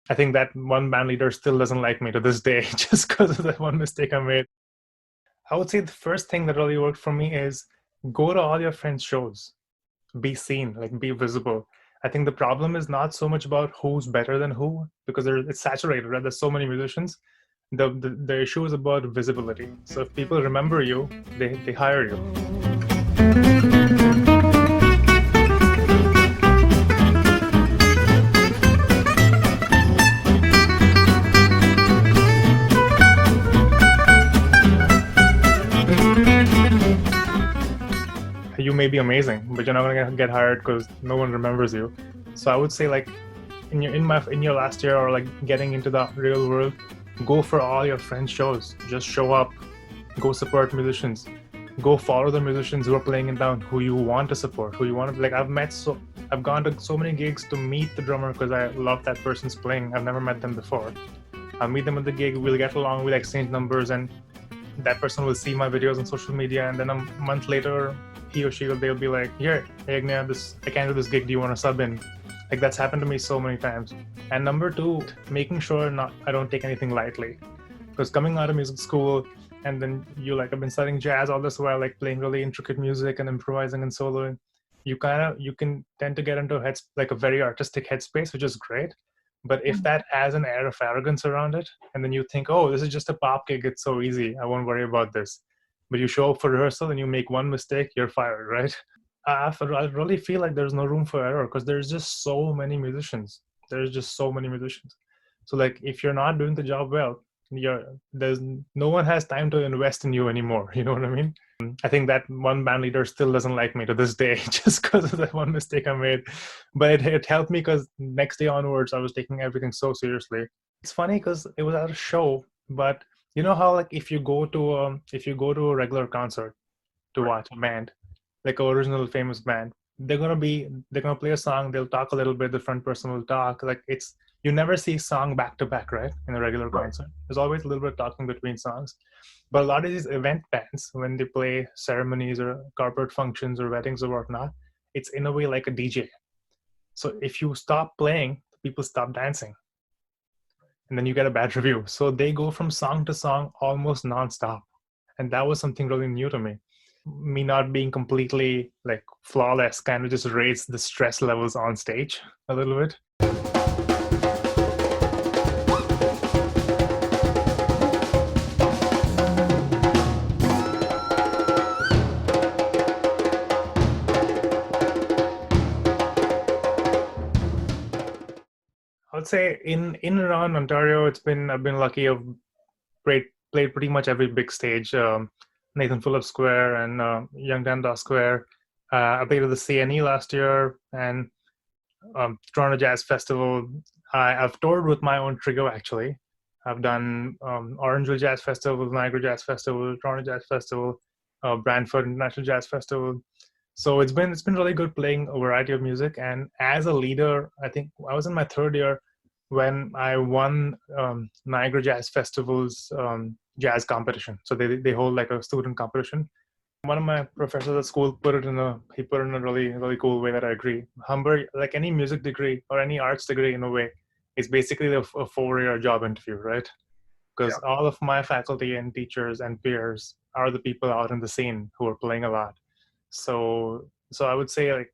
I think that one band leader still doesn't like me to this day just because of that one mistake I made. I would say the first thing that really worked for me is go to all your friends' shows, be seen, like be visible. I think the problem is not so much about who's better than who, because it's saturated, right? There's so many musicians. The issue is about visibility. So if people remember you, they hire you. You may be amazing, but you're not gonna get hired because no one remembers you. So I would say, like, in your last year, or like getting into the real world, go for all your friends' shows. Just show up, go support musicians, go follow the musicians who are playing in town, who you want to support, who you want to, like. I've gone to so many gigs to meet the drummer because I love that person's playing. I've never met them before. I'll meet them at the gig, we'll get along, we'll exchange numbers, and that person will see my videos on social media, and then a month later, he or she they'll be like, "Here, hey Agneya, I can't do this gig. Do you want to sub in?" Like, that's happened to me so many times. And number two, making sure I don't take anything lightly, because coming out of music school, and then I've been studying jazz all this while, like playing really intricate music and improvising and soloing. You can tend to get into a very artistic headspace, which is great. But if that has an air of arrogance around it, and then you think, "Oh, this is just a pop gig, it's so easy, I won't worry about this," but you show up for rehearsal and you make one mistake, you're fired, right? I really feel like there's no room for error because there's just so many musicians. There's just so many musicians. So, like, if you're not doing the job well, there's no one has time to invest in you anymore. You know what I mean? I think that one band leader still doesn't like me to this day just because of that one mistake I made. But it helped me because next day onwards, I was taking everything so seriously. It's funny because it was at a show, but you know how, like, if you go to a regular concert to watch a band, like an original famous band, they're gonna play a song, they'll talk a little bit, the front person will talk. Like, you never see song back to back, right? In a regular concert, there's always a little bit of talking between songs. But a lot of these event bands, when they play ceremonies or corporate functions or weddings or whatnot, it's in a way like a DJ. So if you stop playing, people stop dancing, and then you get a bad review. So they go from song to song almost nonstop. And that was something really new to me. Me not being completely like flawless kind of just raised the stress levels on stage a little bit. I would say in around Ontario, I've been lucky. I've played pretty much every big stage. Nathan Phillips Square and Young Dundas Square. I played at the CNE last year and Toronto Jazz Festival. I've toured with my own trio actually. I've done Orangeville Jazz Festival, Niagara Jazz Festival, Toronto Jazz Festival, Brantford International Jazz Festival. So it's been really good playing a variety of music. And as a leader, I think I was in my third year when I won Niagara Jazz Festival's jazz competition. So they hold like a student competition. One of my professors at school put it in a really really cool way that I agree. Humber, like any music degree or any arts degree in a way, is basically a 4-year job interview, right? Because all of my faculty and teachers and peers are the people out in the scene who are playing a lot. So I would say, like,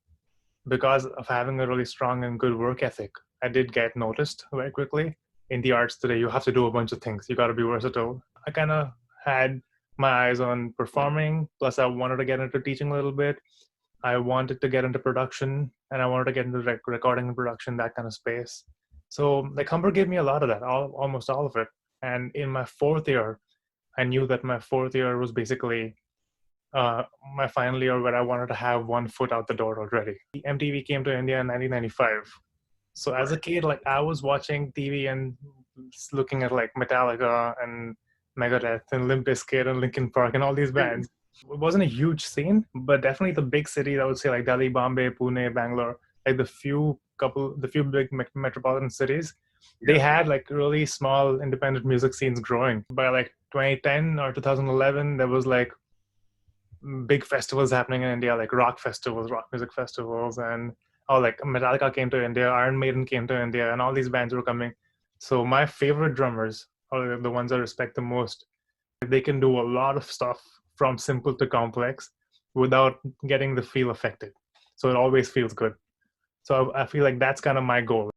because of having a really strong and good work ethic, I did get noticed very quickly. In the arts today, you have to do a bunch of things. You got to be versatile. I kind of had my eyes on performing, plus I wanted to get into teaching a little bit. I wanted to get into production, and I wanted to get into recording and production, that kind of space. So, like, Humber gave me a lot of that, almost all of it. And in my fourth year, I knew that my fourth year was basically uh, my final year where I wanted to have one foot out the door already. MTV came to India in 1995. So as a kid, like, I was watching TV and looking at like Metallica and Megadeth and Limp Bizkit and Linkin Park and all these bands. It wasn't a huge scene, but definitely the big cities, I would say, like Delhi, Bombay, Pune, Bangalore, like the few big metropolitan cities, they had like really small independent music scenes growing. By like 2010 or 2011, there was like big festivals happening in India, like rock festivals, rock music festivals, and like Metallica came to India, Iron Maiden came to India, and all these bands were coming. So my favorite drummers are the ones I respect the most. They can do a lot of stuff from simple to complex without getting the feel affected. So it always feels good. So I feel like that's kind of my goal.